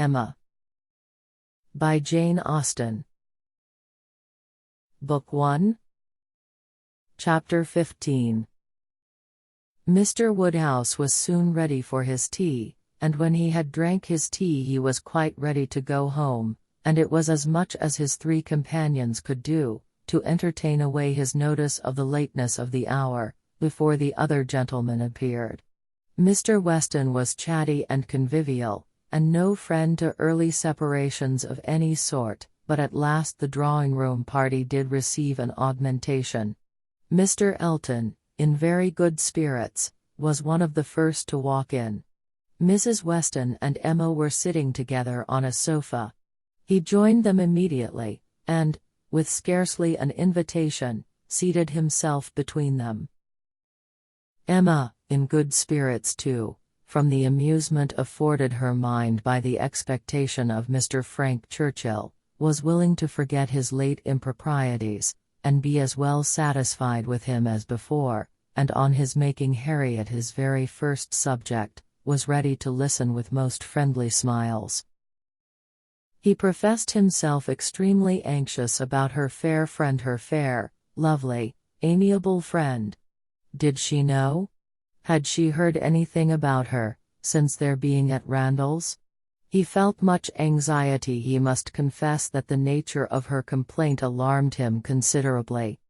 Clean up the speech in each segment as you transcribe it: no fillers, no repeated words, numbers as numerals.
Emma. By Jane Austen. Book 1. Chapter 15. Mr. Woodhouse was soon ready for his tea, and when he had drank his tea he was quite ready to go home, and it was as much as his 3 companions could do, to entertain away his notice of the lateness of the hour, before the other gentlemen appeared. Mr. Weston was chatty and convivial, and no friend to early separations of any sort, but at last the drawing-room party did receive an augmentation. Mr. Elton, in very good spirits, was one of the first to walk in. Mrs. Weston and Emma were sitting together on a sofa. He joined them immediately, and, with scarcely an invitation, seated himself between them. Emma, in good spirits too, from the amusement afforded her mind by the expectation of Mr. Frank Churchill, was willing to forget his late improprieties, and be as well satisfied with him as before, and on his making Harriet his very first subject, was ready to listen with most friendly smiles. He professed himself extremely anxious about her fair friend, her fair, lovely, amiable friend. Did she know? Had she heard anything about her, since their being at Randalls? He felt much anxiety. He must confess that the nature of her complaint alarmed him considerably.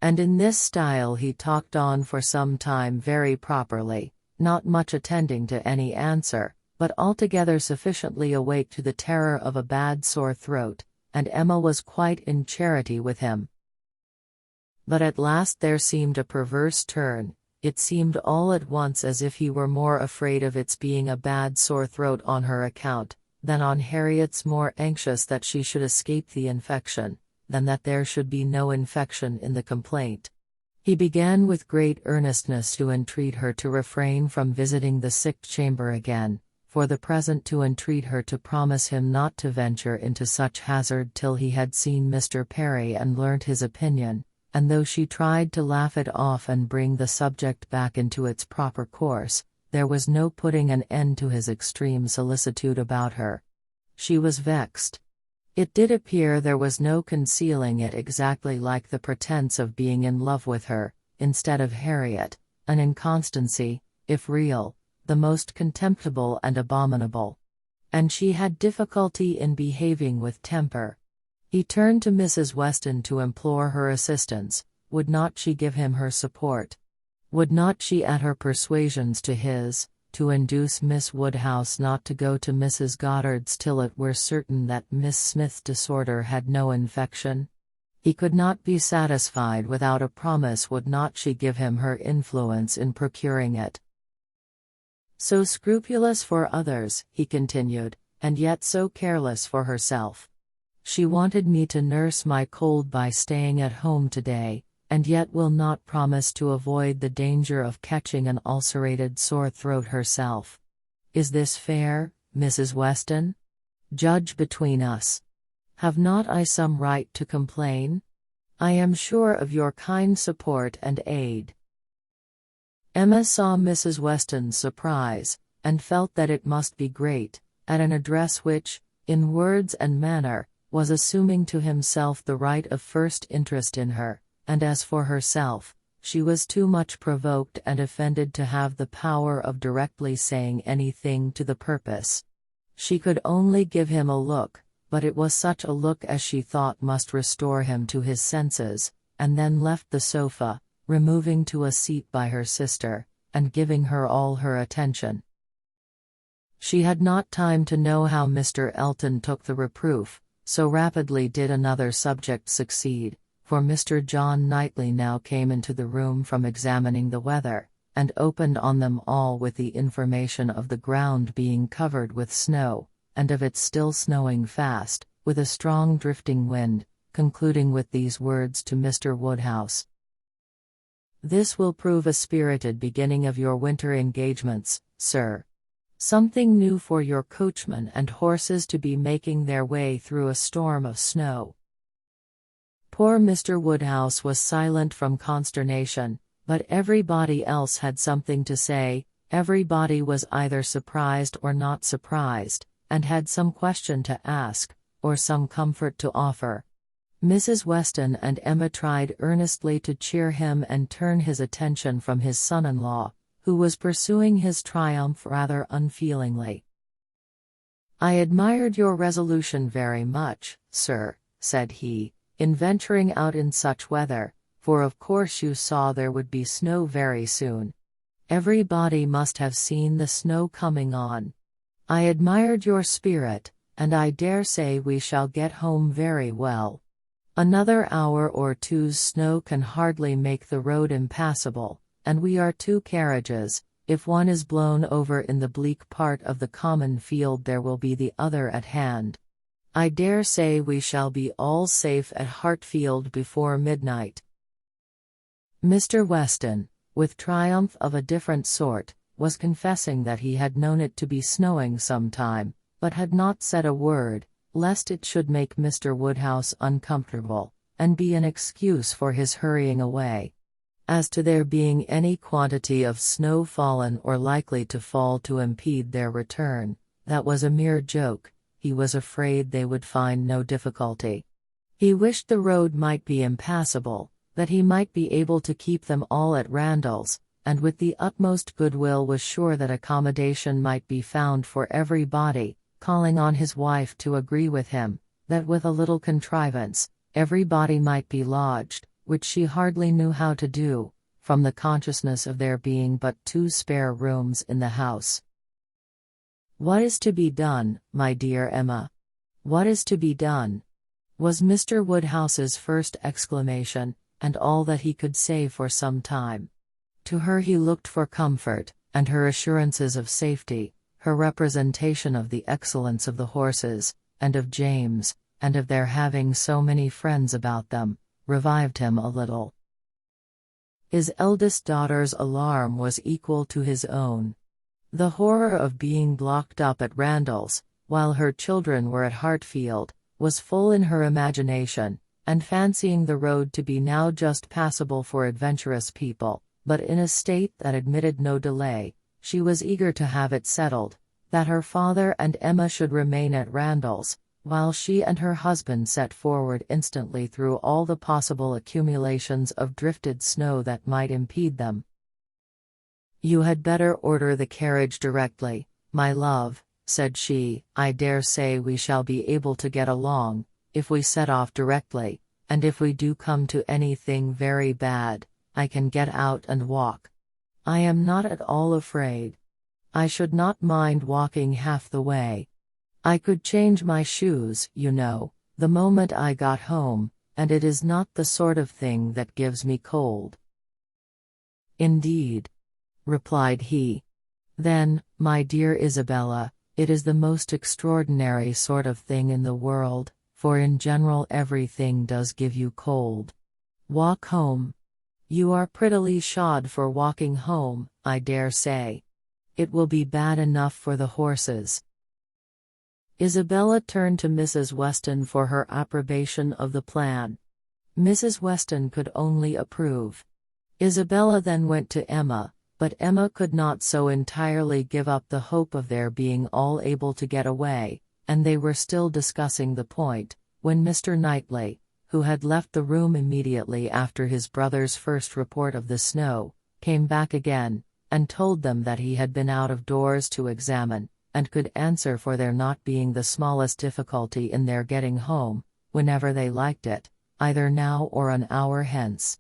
And in this style he talked on for some time very properly, not much attending to any answer, but altogether sufficiently awake to the terror of a bad sore throat, and Emma was quite in charity with him. But at last there seemed a perverse turn. It seemed all at once as if he were more afraid of its being a bad sore throat on her account, than on Harriet's, more anxious that she should escape the infection, than that there should be no infection in the complaint. He began with great earnestness to entreat her to refrain from visiting the sick chamber again, for the present to entreat her to promise him not to venture into such hazard till he had seen Mr. Perry and learnt his opinion. And though she tried to laugh it off and bring the subject back into its proper course, there was no putting an end to his extreme solicitude about her. She was vexed. It did appear there was no concealing it, exactly like the pretence of being in love with her, instead of Harriet, an inconstancy, if real, the most contemptible and abominable. And she had difficulty in behaving with temper. He turned to Mrs. Weston to implore her assistance. Would not she give him her support? Would not she add her persuasions to his, to induce Miss Woodhouse not to go to Mrs. Goddard's till it were certain that Miss Smith's disorder had no infection? He could not be satisfied without a promise. Would not she give him her influence in procuring it? So scrupulous for others, he continued, and yet so careless for herself. She wanted me to nurse my cold by staying at home today, and yet will not promise to avoid the danger of catching an ulcerated sore throat herself. Is this fair, Mrs. Weston? Judge between us. Have not I some right to complain? I am sure of your kind support and aid. Emma saw Mrs. Weston's surprise, and felt that it must be great, at an address which, in words and manner, was assuming to himself the right of first interest in her, and as for herself, she was too much provoked and offended to have the power of directly saying anything to the purpose. She could only give him a look, but it was such a look as she thought must restore him to his senses, and then left the sofa, removing to a seat by her sister, and giving her all her attention. She had not time to know how Mr. Elton took the reproof. So rapidly did another subject succeed, for Mr. John Knightley now came into the room from examining the weather, and opened on them all with the information of the ground being covered with snow, and of it still snowing fast, with a strong drifting wind, concluding with these words to Mr. Woodhouse. This will prove a spirited beginning of your winter engagements, sir. Something new for your coachman and horses to be making their way through a storm of snow. Poor Mr. Woodhouse was silent from consternation, but everybody else had something to say. Everybody was either surprised or not surprised, and had some question to ask, or some comfort to offer. Mrs. Weston and Emma tried earnestly to cheer him and turn his attention from his son-in-law, who was pursuing his triumph rather unfeelingly. "I admired your resolution very much, sir," said he, "in venturing out in such weather, for of course you saw there would be snow very soon. Everybody must have seen the snow coming on. I admired your spirit, and I dare say we shall get home very well. Another hour or two's snow can hardly make the road impassable, and we are 2 carriages. If one is blown over in the bleak part of the common field, there will be the other at hand. I dare say we shall be all safe at Hartfield before midnight." Mr. Weston, with triumph of a different sort, was confessing that he had known it to be snowing some time, but had not said a word, lest it should make Mr. Woodhouse uncomfortable, and be an excuse for his hurrying away. As to there being any quantity of snow fallen or likely to fall to impede their return, that was a mere joke. He was afraid they would find no difficulty. He wished the road might be impassable, that he might be able to keep them all at Randalls, and with the utmost goodwill was sure that accommodation might be found for everybody, calling on his wife to agree with him, that with a little contrivance, everybody might be lodged, which she hardly knew how to do, from the consciousness of there being but 2 spare rooms in the house. "What is to be done, my dear Emma? What is to be done?" was Mr. Woodhouse's first exclamation, and all that he could say for some time. To her he looked for comfort, and her assurances of safety, her representation of the excellence of the horses, and of James, and of their having so many friends about them, revived him a little. His eldest daughter's alarm was equal to his own. The horror of being blocked up at Randalls, while her children were at Hartfield, was full in her imagination, and fancying the road to be now just passable for adventurous people, but in a state that admitted no delay, she was eager to have it settled, that her father and Emma should remain at Randalls, while she and her husband set forward instantly through all the possible accumulations of drifted snow that might impede them. "You had better order the carriage directly, my love," said she. "I dare say we shall be able to get along, if we set off directly, and if we do come to anything very bad, I can get out and walk. I am not at all afraid. I should not mind walking half the way. I could change my shoes, you know, the moment I got home, and it is not the sort of thing that gives me cold." "Indeed," replied he. "Then, my dear Isabella, it is the most extraordinary sort of thing in the world, for in general everything does give you cold. Walk home. You are prettily shod for walking home, I dare say. It will be bad enough for the horses." Isabella turned to Mrs. Weston for her approbation of the plan. Mrs. Weston could only approve. Isabella then went to Emma, but Emma could not so entirely give up the hope of their being all able to get away, and they were still discussing the point, when Mr. Knightley, who had left the room immediately after his brother's first report of the snow, came back again, and told them that he had been out of doors to examine, and could answer for there not being the smallest difficulty in their getting home, whenever they liked it, either now or an hour hence.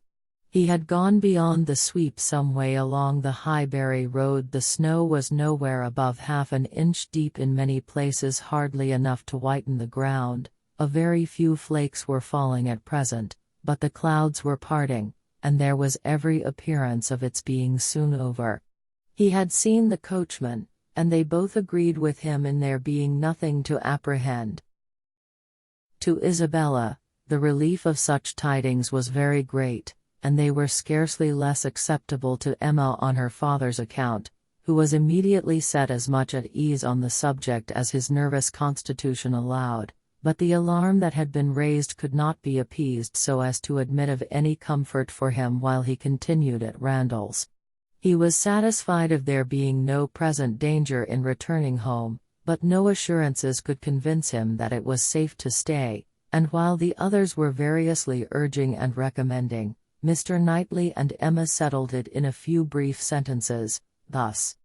He had gone beyond the sweep some way along the Highbury road. The snow was nowhere above half an inch deep, in many places hardly enough to whiten the ground. A very few flakes were falling at present, but the clouds were parting, and there was every appearance of its being soon over. He had seen the coachman, and they both agreed with him in there being nothing to apprehend. To Isabella, the relief of such tidings was very great, and they were scarcely less acceptable to Emma on her father's account, who was immediately set as much at ease on the subject as his nervous constitution allowed, but the alarm that had been raised could not be appeased so as to admit of any comfort for him while he continued at Randalls. He was satisfied of there being no present danger in returning home, but no assurances could convince him that it was safe to stay, and while the others were variously urging and recommending, Mr. Knightley and Emma settled it in a few brief sentences, thus: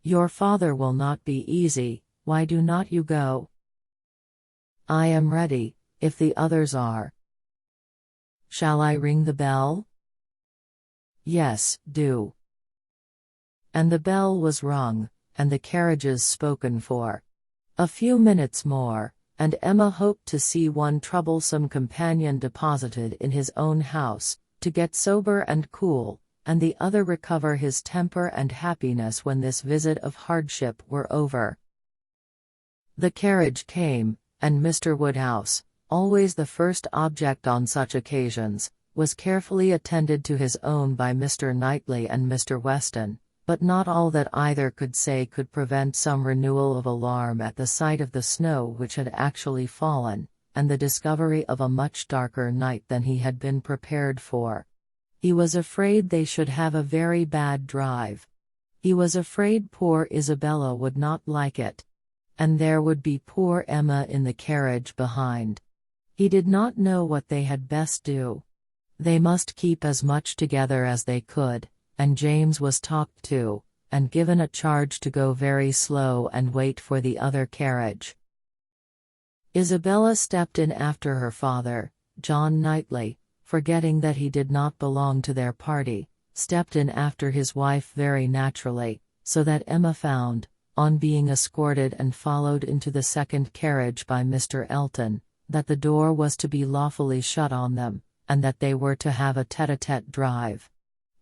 "Your father will not be easy, why do not you go? I am ready, if the others are. Shall I ring the bell?" "Yes, do." And the bell was rung, and the carriages spoken for. A few minutes more, and Emma hoped to see one troublesome companion deposited in his own house, to get sober and cool, and the other recover his temper and happiness when this visit of hardship were over. The carriage came, and Mr. Woodhouse, always the first object on such occasions, was carefully attended to his own by Mr. Knightley and Mr. Weston, but not all that either could say could prevent some renewal of alarm at the sight of the snow which had actually fallen, and the discovery of a much darker night than he had been prepared for. He was afraid they should have a very bad drive. He was afraid poor Isabella would not like it. And there would be poor Emma in the carriage behind. He did not know what they had best do. They must keep as much together as they could, and James was talked to, and given a charge to go very slow and wait for the other carriage. Isabella stepped in after her father. John Knightley, forgetting that he did not belong to their party, stepped in after his wife very naturally, so that Emma found, on being escorted and followed into the second carriage by Mr. Elton, that the door was to be lawfully shut on them, and that they were to have a tete-a-tete drive.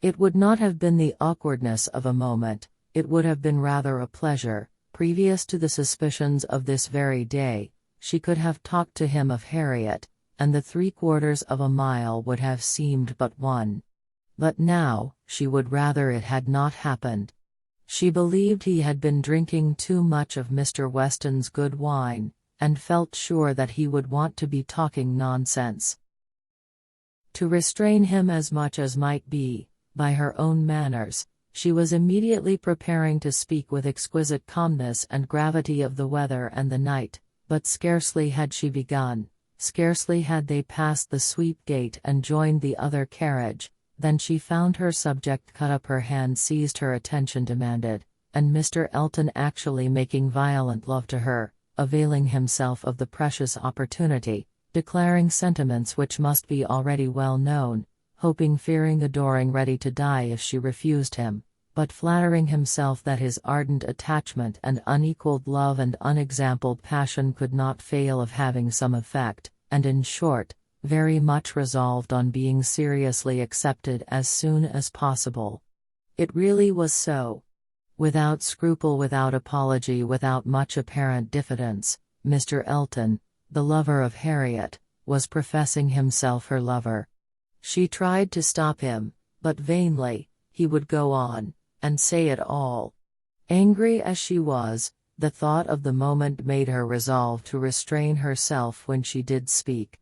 It would not have been the awkwardness of a moment, it would have been rather a pleasure. Previous to the suspicions of this very day, she could have talked to him of Harriet, and the 3/4 of a mile would have seemed but one. But now, she would rather it had not happened. She believed he had been drinking too much of Mr. Weston's good wine, and felt sure that he would want to be talking nonsense. To restrain him as much as might be, by her own manners, she was immediately preparing to speak with exquisite calmness and gravity of the weather and the night, but scarcely had she begun, scarcely had they passed the sweep gate and joined the other carriage, than she found her subject cut up, her hand seized, her attention demanded, and Mr. Elton actually making violent love to her, availing himself of the precious opportunity, declaring sentiments which must be already well known, hoping, fearing, adoring, ready to die if she refused him, but flattering himself that his ardent attachment and unequaled love and unexampled passion could not fail of having some effect, and in short, very much resolved on being seriously accepted as soon as possible. It really was so. Without scruple, without apology, without much apparent diffidence, Mr. Elton, the lover of Harriet, was professing himself her lover. She tried to stop him, but vainly. He would go on, and say it all. Angry as she was, the thought of the moment made her resolve to restrain herself when she did speak.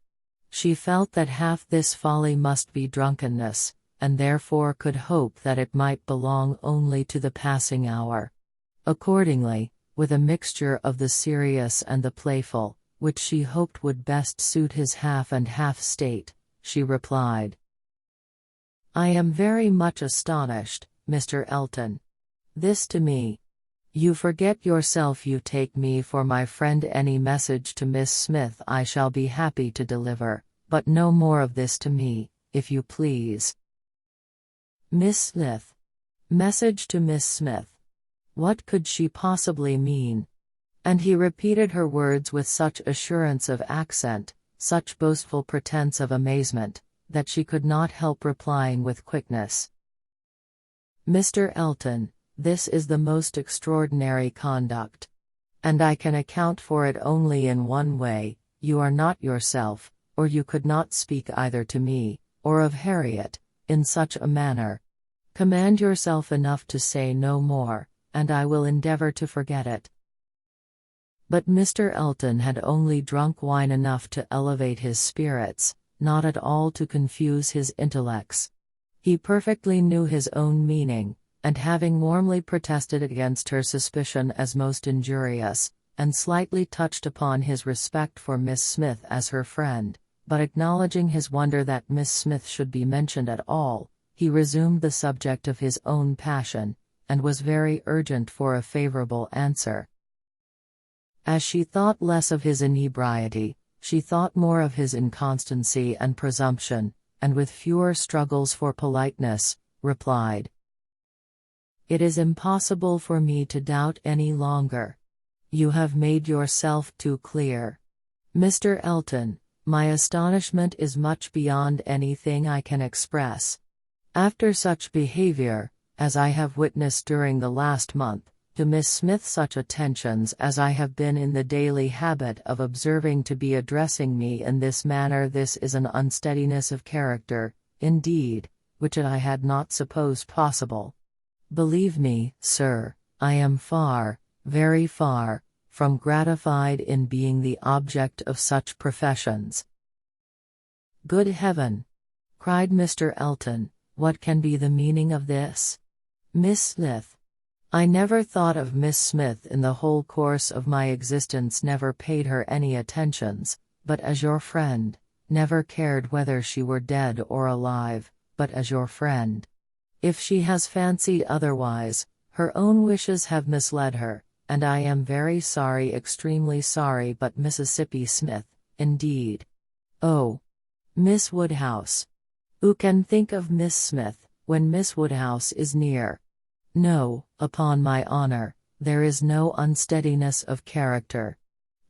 She felt that half this folly must be drunkenness, and therefore could hope that it might belong only to the passing hour. Accordingly, with a mixture of the serious and the playful, which she hoped would best suit his half and half state, she replied: "I am very much astonished, Mr. Elton. This to me. You forget yourself. You take me for my friend. Any message to Miss Smith I shall be happy to deliver, but no more of this to me, if you please." Miss Smith. Message to Miss Smith. What could she possibly mean? And he repeated her words with such assurance of accent, such boastful pretense of amazement, that she could not help replying with quickness: "Mr. Elton, this is the most extraordinary conduct. And I can account for it only in one way: you are not yourself, or you could not speak either to me, or of Harriet, in such a manner. Command yourself enough to say no more, and I will endeavor to forget it." But Mr. Elton had only drunk wine enough to elevate his spirits, not at all to confuse his intellects. He perfectly knew his own meaning, and having warmly protested against her suspicion as most injurious, and slightly touched upon his respect for Miss Smith as her friend, but acknowledging his wonder that Miss Smith should be mentioned at all, he resumed the subject of his own passion, and was very urgent for a favorable answer. As she thought less of his inebriety, she thought more of his inconstancy and presumption, and with fewer struggles for politeness, replied, "It is impossible for me to doubt any longer. You have made yourself too clear. Mr. Elton, my astonishment is much beyond anything I can express. After such behavior, as I have witnessed during the last month, to Miss Smith, such attentions as I have been in the daily habit of observing to be addressing me in this manner, this is an unsteadiness of character, indeed, which I had not supposed possible. Believe me, sir, I am far, very far, from gratified in being the object of such professions." "Good heaven!" cried Mr. Elton, "what can be the meaning of this? Miss Smith! I never thought of Miss Smith in the whole course of my existence, never paid her any attentions, but as your friend, never cared whether she were dead or alive, but as your friend. If she has fancied otherwise, her own wishes have misled her, and I am very sorry, extremely sorry, but Mississippi Smith, indeed. Oh, Miss Woodhouse! Who can think of Miss Smith, when Miss Woodhouse is near? No, upon my honor, there is no unsteadiness of character.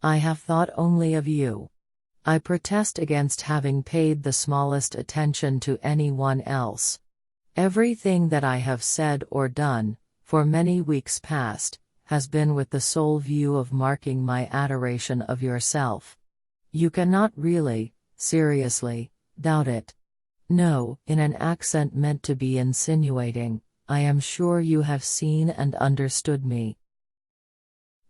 I have thought only of you. I protest against having paid the smallest attention to anyone else. Everything that I have said or done, for many weeks past, has been with the sole view of marking my adoration of yourself. You cannot really, seriously, doubt it. No, in an accent meant to be insinuating, I am sure you have seen and understood me."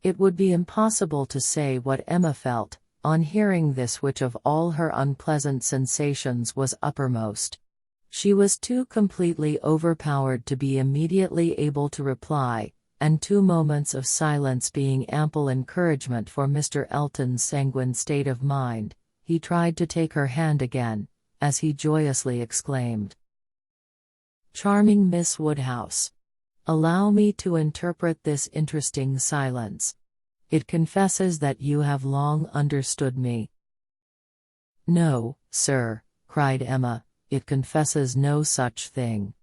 It would be impossible to say what Emma felt, on hearing this, which of all her unpleasant sensations was uppermost. She was too completely overpowered to be immediately able to reply, and 2 moments of silence being ample encouragement for Mr. Elton's sanguine state of mind, he tried to take her hand again, as he joyously exclaimed, "Charming Miss Woodhouse! Allow me to interpret this interesting silence. It confesses that you have long understood me." "No, sir," cried Emma, "it confesses no such thing.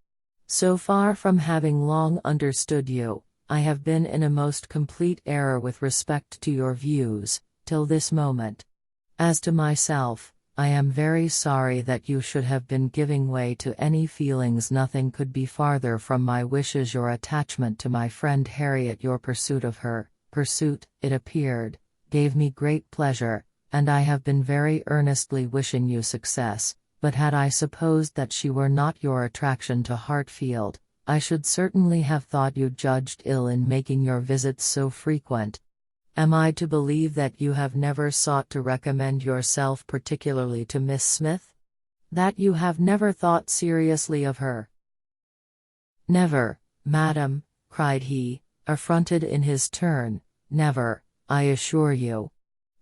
So far from having long understood you, I have been in a most complete error with respect to your views, till this moment. As to myself, I am very sorry that you should have been giving way to any feelings. Nothing could be farther from my wishes. Your attachment to my friend Harriet, your pursuit of her, it appeared, gave me great pleasure, and I have been very earnestly wishing you success, but had I supposed that she were not your attraction to Hartfield, I should certainly have thought you judged ill in making your visits so frequent. Am I to believe that you have never sought to recommend yourself particularly to Miss Smith? That you have never thought seriously of her?" "Never, madam," cried he, affronted in his turn, "never, I assure you.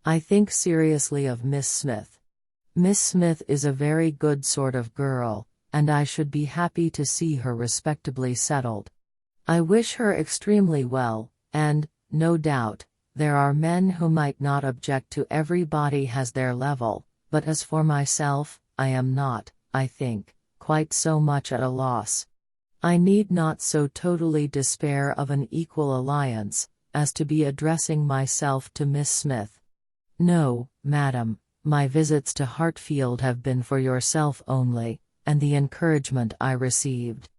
I think seriously of Miss Smith. Miss Smith is a very good sort of girl, and I should be happy to see her respectably settled. I wish her extremely well, and, no doubt, there are men who might not object to everybody has their level, but as for myself, I am not, I think, quite so much at a loss. I need not so totally despair of an equal alliance, as to be addressing myself to Miss Smith. No, madam, my visits to Hartfield have been for yourself only, and the encouragement I received."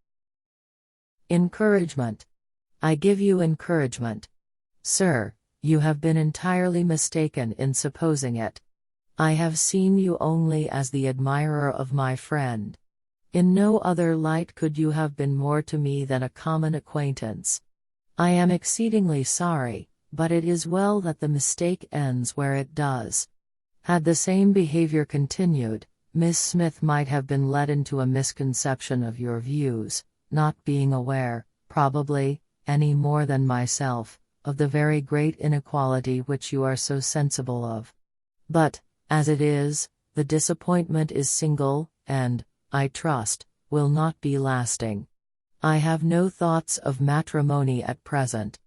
"Encouragement! I give you encouragement. Sir, you have been entirely mistaken in supposing it. I have seen you only as the admirer of my friend. In no other light could you have been more to me than a common acquaintance. I am exceedingly sorry, but it is well that the mistake ends where it does. Had the same behavior continued, Miss Smith might have been led into a misconception of your views, not being aware, probably, any more than myself, of the very great inequality which you are so sensible of. But, as it is, the disappointment is single, and, I trust, will not be lasting. I have no thoughts of matrimony at present."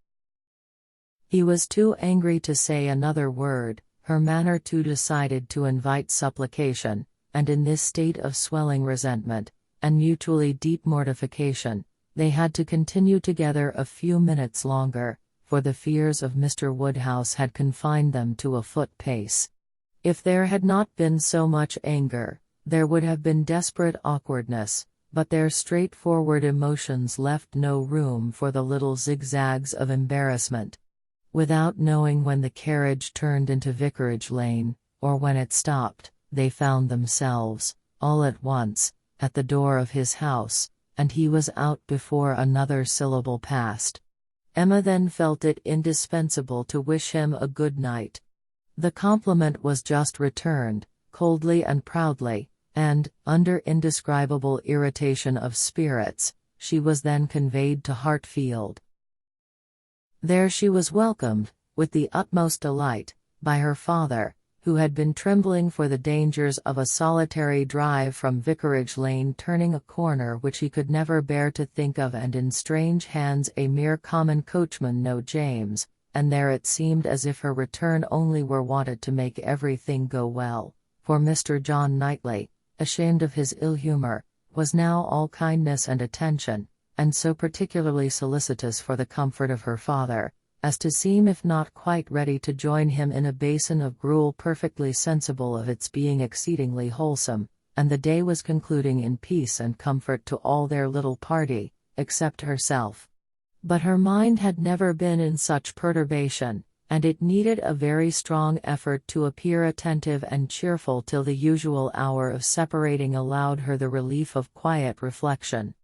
He was too angry to say another word, her manner too decided to invite supplication, and in this state of swelling resentment, and mutually deep mortification, they had to continue together a few minutes longer, for the fears of Mr. Woodhouse had confined them to a foot pace. If there had not been so much anger, there would have been desperate awkwardness, but their straightforward emotions left no room for the little zigzags of embarrassment. Without knowing when the carriage turned into Vicarage Lane, or when it stopped, they found themselves, all at once, at the door of his house, and he was out before another syllable passed. Emma then felt it indispensable to wish him a good night. The compliment was just returned, coldly and proudly, and, under indescribable irritation of spirits, she was then conveyed to Hartfield. There she was welcomed, with the utmost delight, by her father, who had been trembling for the dangers of a solitary drive from Vicarage Lane, turning a corner which he could never bear to think of, and in strange hands a mere common coachman, no James, and there it seemed as if her return only were wanted to make everything go well, for Mr. John Knightley, ashamed of his ill humor, was now all kindness and attention, and so particularly solicitous for the comfort of her father, as to seem if not quite ready to join him in a basin of gruel, perfectly sensible of its being exceedingly wholesome, and the day was concluding in peace and comfort to all their little party, except herself. But her mind had never been in such perturbation, and it needed a very strong effort to appear attentive and cheerful till the usual hour of separating allowed her the relief of quiet reflection.